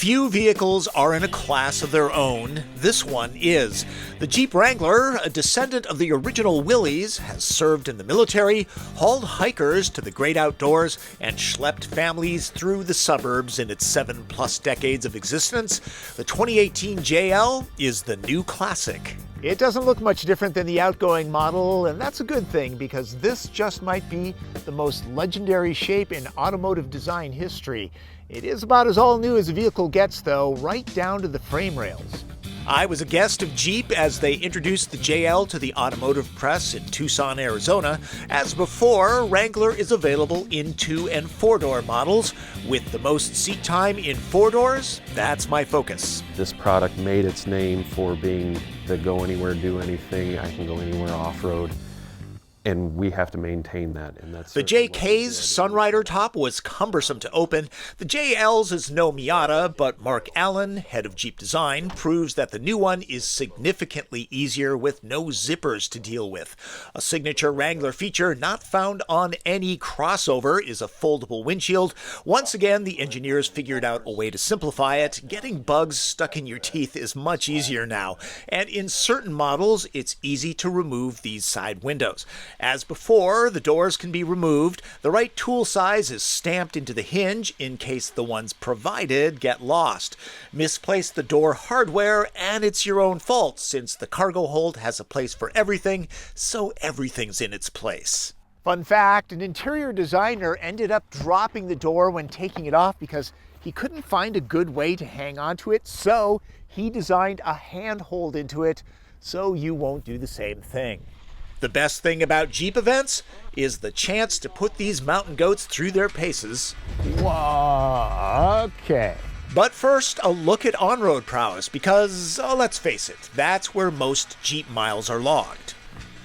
Few vehicles are in a class of their own. This one is. The Jeep Wrangler, a descendant of the original Willys, has served in the military, hauled hikers to the great outdoors, and schlepped families through the suburbs in its 7+ decades of existence. The 2018 JL is the new classic. It doesn't look much different than the outgoing model, and that's a good thing because this just might be the most legendary shape in automotive design history. It is about as all new as a vehicle gets, though, right down to the frame rails. I was a guest of Jeep as they introduced the JL to the Automotive press in Tucson, Arizona. As before, Wrangler is available in 2- and 4-door models. With the most seat time in 4 doors, that's my focus. This product made its name for being the go anywhere, do anything, I can go anywhere off-road. And we have to maintain that. And that's the JK's Sunrider top was cumbersome to open. The JL's is no Miata, but Mark Allen, head of Jeep Design, proves that the new one is significantly easier with no zippers to deal with. A signature Wrangler feature not found on any crossover is a foldable windshield. Once again, the engineers figured out a way to simplify it. Getting bugs stuck in your teeth is much easier now. And in certain models, it's easy to remove these side windows. As before, the doors can be removed. The right tool size is stamped into the hinge in case the ones provided get lost. Misplace the door hardware and it's your own fault since the cargo hold has a place for everything, so everything's in its place. Fun fact, an interior designer ended up dropping the door when taking it off because he couldn't find a good way to hang onto it, so he designed a handhold into it so you won't do the same thing. The best thing about Jeep events is the chance to put these mountain goats through their paces. Whoa, okay. But first, a look at on-road prowess because, let's face it, that's where most Jeep miles are logged.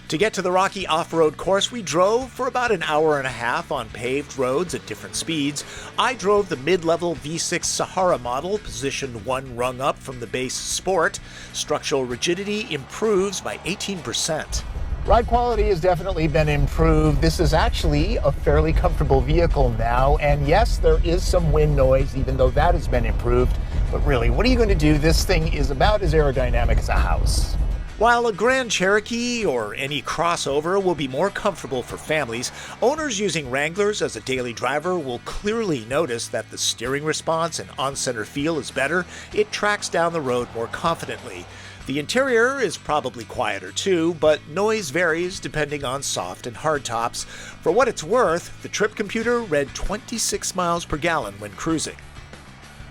To get to the rocky off-road course, we drove for about an hour and a half on paved roads at different speeds. I drove the mid-level V6 Sahara model, positioned 1 rung up from the base Sport. Structural rigidity improves by 18%. Ride quality has definitely been improved. This is actually a fairly comfortable vehicle now. And yes, there is some wind noise, even though that has been improved. But really, what are you going to do? This thing is about as aerodynamic as a house. While a Grand Cherokee or any crossover will be more comfortable for families, owners using Wranglers as a daily driver will clearly notice that the steering response and on-center feel is better. It tracks down the road more confidently. The interior is probably quieter too, but noise varies depending on soft and hard tops. For what it's worth, the trip computer read 26 miles per gallon when cruising.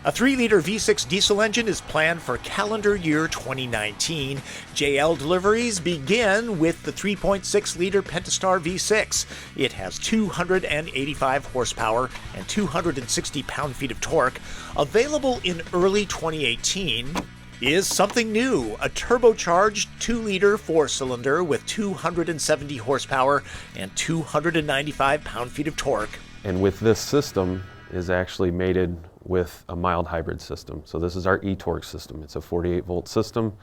A 3-liter V6 diesel engine is planned for calendar year 2019. JL deliveries begin with the 3.6-liter Pentastar V6. It has 285 horsepower and 260 pound-feet of torque. Available in early 2018 is something new, a turbocharged 2-liter 4-cylinder with 270 horsepower and 295 pound-feet of torque. And with this system is actually mated with a mild hybrid system. So this is our e-torque system. It's a 48-volt system.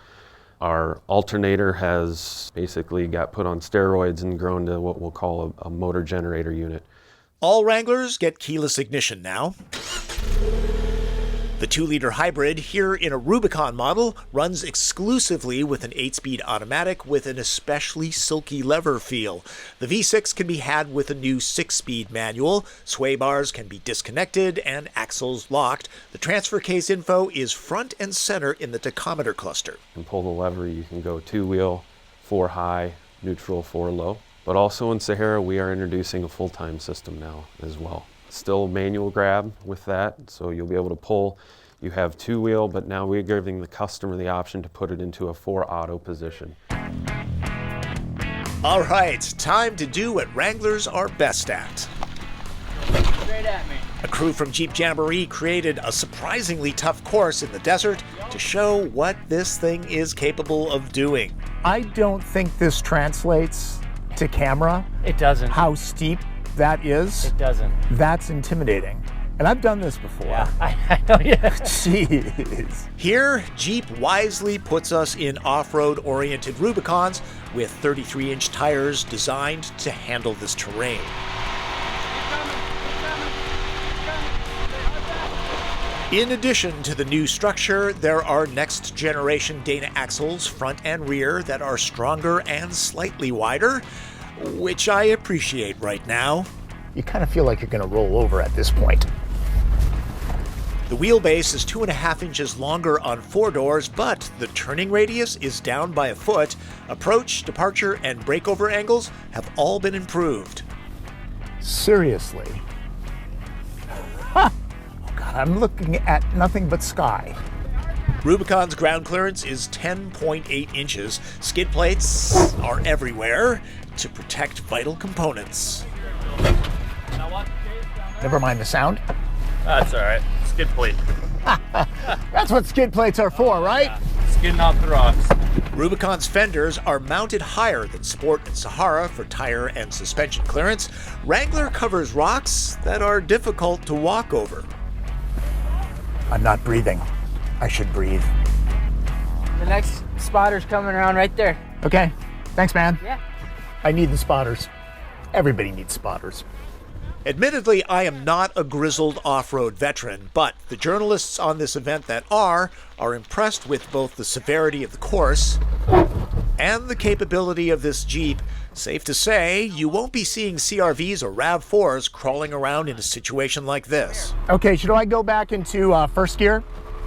Our alternator has basically got put on steroids and grown to what we'll call a motor generator unit. All Wranglers get keyless ignition now. The 2-liter hybrid, here in a Rubicon model, runs exclusively with an 8-speed automatic with an especially silky lever feel. The V6 can be had with a new 6-speed manual. Sway bars can be disconnected and axles locked. The transfer case info is front and center in the tachometer cluster. And pull the lever, you can go 2-wheel, 4 high, neutral, 4 low. But also in Sahara, we are introducing a full-time system now as well. Still manual grab with that, so you'll be able to pull. You have 2-wheel, but now we're giving the customer the option to put it into a 4-auto position. All right, time to do what Wranglers are best at. Straight at me. A crew from Jeep Jamboree created a surprisingly tough course in the desert to show what this thing is capable of doing. I don't think this translates to camera. It doesn't. How steep that is. It doesn't. That's intimidating. And I've done this before. Yeah, I know. Yeah. Jeez. Here, Jeep wisely puts us in off-road oriented Rubicons with 33-inch tires designed to handle this terrain. In addition to the new structure, there are next generation Dana axles, front and rear, that are stronger and slightly wider, which I appreciate right now. You kind of feel like you're going to roll over at this point. The wheelbase is 2.5 inches longer on 4 doors, but the turning radius is down by a foot. Approach, departure, and breakover angles have all been improved. Seriously. Ha! Oh God, I'm looking at nothing but sky. Rubicon's ground clearance is 10.8 inches. Skid plates are everywhere to protect vital components. Never mind the sound. That's all right. Skid plate. That's what skid plates are for, right? Yeah. Skidding off the rocks. Rubicon's fenders are mounted higher than Sport and Sahara for tire and suspension clearance. Wrangler covers rocks that are difficult to walk over. I'm not breathing. I should breathe. The next spotter's coming around right there. Okay. Thanks, man. Yeah. I need the spotters. Everybody needs spotters. Admittedly, I am not a grizzled off-road veteran, but the journalists on this event that are impressed with both the severity of the course and the capability of this Jeep. Safe to say, you won't be seeing CRVs or RAV4s crawling around in a situation like this. Okay, should I go back into first gear?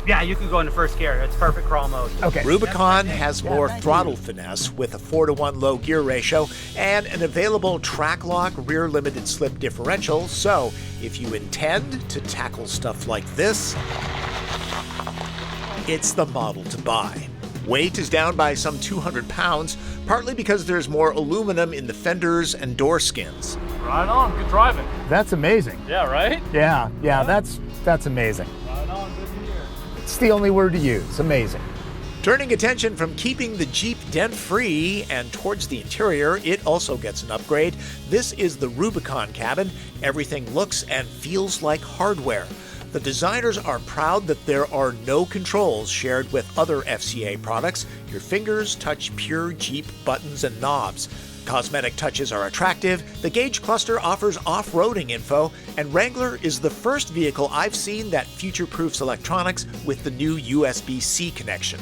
Yeah, you can go into first gear. It's perfect crawl mode. Okay. Rubicon has more throttle finesse with a 4-to-1 low gear ratio and an available track lock rear limited slip differential, so if you intend to tackle stuff like this, it's the model to buy. Weight is down by some 200 pounds, partly because there's more aluminum in the fenders and door skins. Right on. Good driving. That's amazing. Yeah, right? Yeah, that's amazing. Right on. Good to hear. It's the only word to use. Amazing. Turning attention from keeping the Jeep dent-free and towards the interior, it also gets an upgrade. This is the Rubicon cabin. Everything looks and feels like hardware. The designers are proud that there are no controls shared with other FCA products. Your fingers touch pure Jeep buttons and knobs. Cosmetic touches are attractive, the gauge cluster offers off-roading info, and Wrangler is the first vehicle I've seen that future-proofs electronics with the new USB-C connection.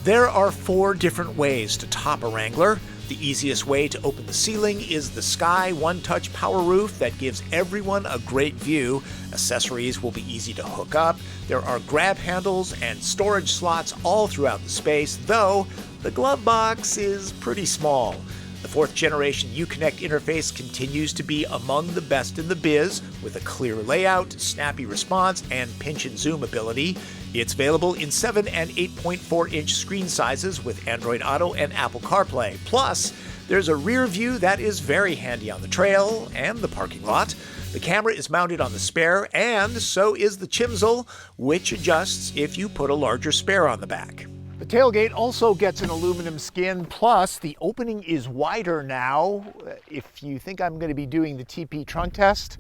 There are 4 different ways to top a Wrangler. The easiest way to open the ceiling is the Sky One-Touch Power Roof that gives everyone a great view. Accessories will be easy to hook up. There are grab handles and storage slots all throughout the space, though the glove box is pretty small. The 4th generation Uconnect interface continues to be among the best in the biz, with a clear layout, snappy response, and pinch and zoom ability. It's available in 7 and 8.4-inch screen sizes with Android Auto and Apple CarPlay. Plus, there's a rear view that is very handy on the trail and the parking lot. The camera is mounted on the spare, and so is the Chimsel, which adjusts if you put a larger spare on the back. The tailgate also gets an aluminum skin, plus the opening is wider now. If you think I'm going to be doing the TP trunk test,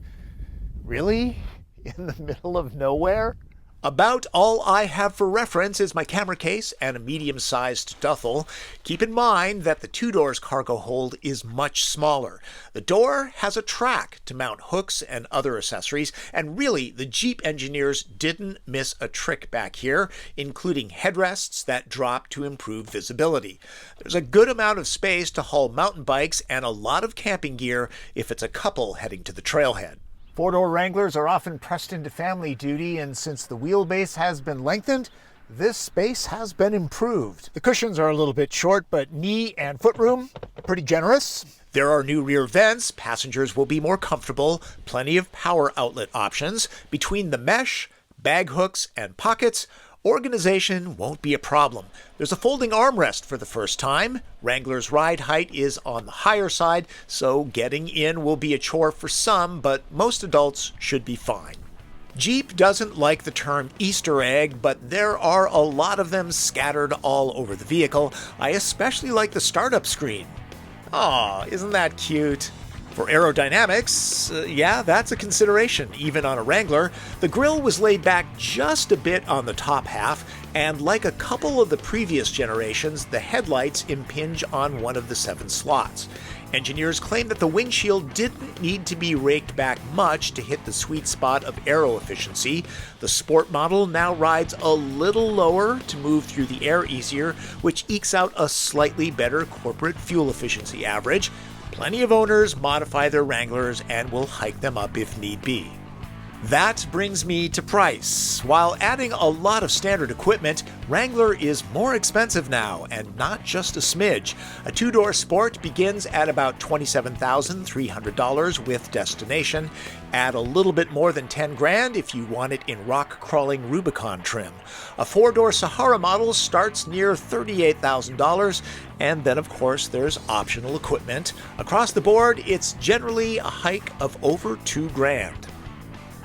really? In the middle of nowhere? About all I have for reference is my camera case and a medium-sized duffel. Keep in mind that the 2-doors cargo hold is much smaller. The door has a track to mount hooks and other accessories, and really, the Jeep engineers didn't miss a trick back here, including headrests that drop to improve visibility. There's a good amount of space to haul mountain bikes and a lot of camping gear if it's a couple heading to the trailhead. 4-door Wranglers are often pressed into family duty, and since the wheelbase has been lengthened, this space has been improved. The cushions are a little bit short, but knee and foot room pretty generous. There are new rear vents, passengers will be more comfortable, plenty of power outlet options. Between the mesh, bag hooks, and pockets, organization won't be a problem. There's a folding armrest for the first time. Wrangler's ride height is on the higher side, so getting in will be a chore for some, but most adults should be fine. Jeep doesn't like the term Easter egg, but there are a lot of them scattered all over the vehicle. I especially like the startup screen. Aw, isn't that cute? For aerodynamics, yeah, that's a consideration, even on a Wrangler. The grille was laid back just a bit on the top half, and like a couple of the previous generations, the headlights impinge on one of the 7 slots. Engineers claim that the windshield didn't need to be raked back much to hit the sweet spot of aero efficiency. The Sport model now rides a little lower to move through the air easier, which ekes out a slightly better corporate fuel efficiency average. Plenty of owners modify their Wranglers and will hike them up if need be. That brings me to price. While adding a lot of standard equipment, Wrangler is more expensive now, and not just a smidge. A two-door Sport begins at about $27,300 with destination. Add a little bit more than 10 grand if you want it in rock-crawling Rubicon trim. A four-door Sahara model starts near $38,000, and then of course there's optional equipment. Across the board, it's generally a hike of over 2 grand.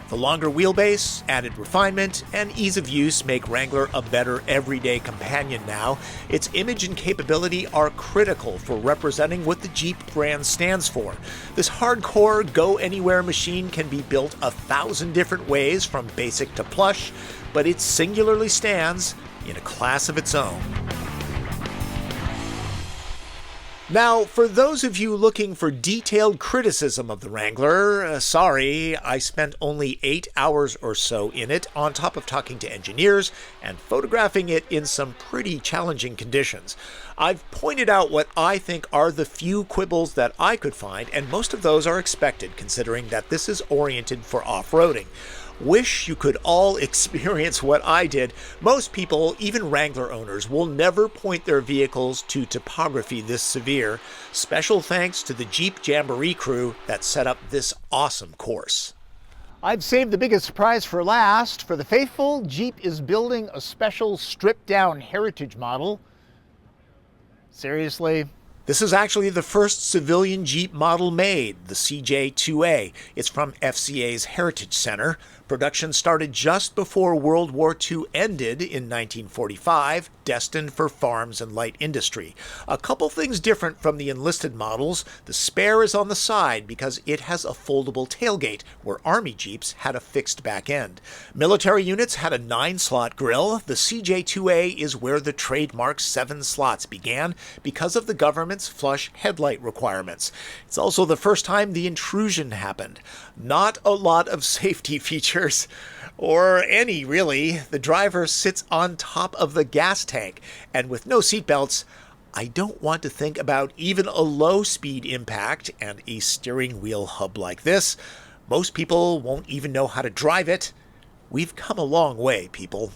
The longer wheelbase, added refinement, and ease of use make Wrangler a better everyday companion now. Its image and capability are critical for representing what the Jeep brand stands for. This hardcore, go-anywhere machine can be built 1,000 different ways from basic to plush, but it singularly stands in a class of its own. Now, for those of you looking for detailed criticism of the Wrangler, sorry, I spent only 8 hours or so in it, on top of talking to engineers and photographing it in some pretty challenging conditions. I've pointed out what I think are the few quibbles that I could find, and most of those are expected considering that this is oriented for off-roading. Wish you could all experience what I did. Most people, even Wrangler owners, will never point their vehicles to topography this severe. Special thanks to the Jeep Jamboree crew that set up this awesome course. I've saved the biggest surprise for last. For the faithful, Jeep is building a special stripped-down Heritage model. Seriously? This is actually the first civilian Jeep model made, the CJ2A. It's from FCA's Heritage Center. Production started just before World War II ended in 1945, destined for farms and light industry. A couple things different from the enlisted models. The spare is on the side because it has a foldable tailgate, where Army Jeeps had a fixed back end. Military units had a 9-slot grille. The CJ2A is where the trademark 7 slots began because of the government's flush headlight requirements. It's also the first time the intrusion happened. Not a lot of safety features. Or any, really. The driver sits on top of the gas tank, and with no seatbelts, I don't want to think about even a low-speed impact and a steering wheel hub like this. Most people won't even know how to drive it. We've come a long way, people.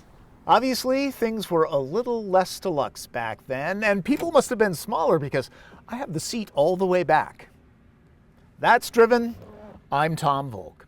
Obviously, things were a little less deluxe back then, and people must have been smaller because I have the seat all the way back. That's Driven. I'm Tom Voelk.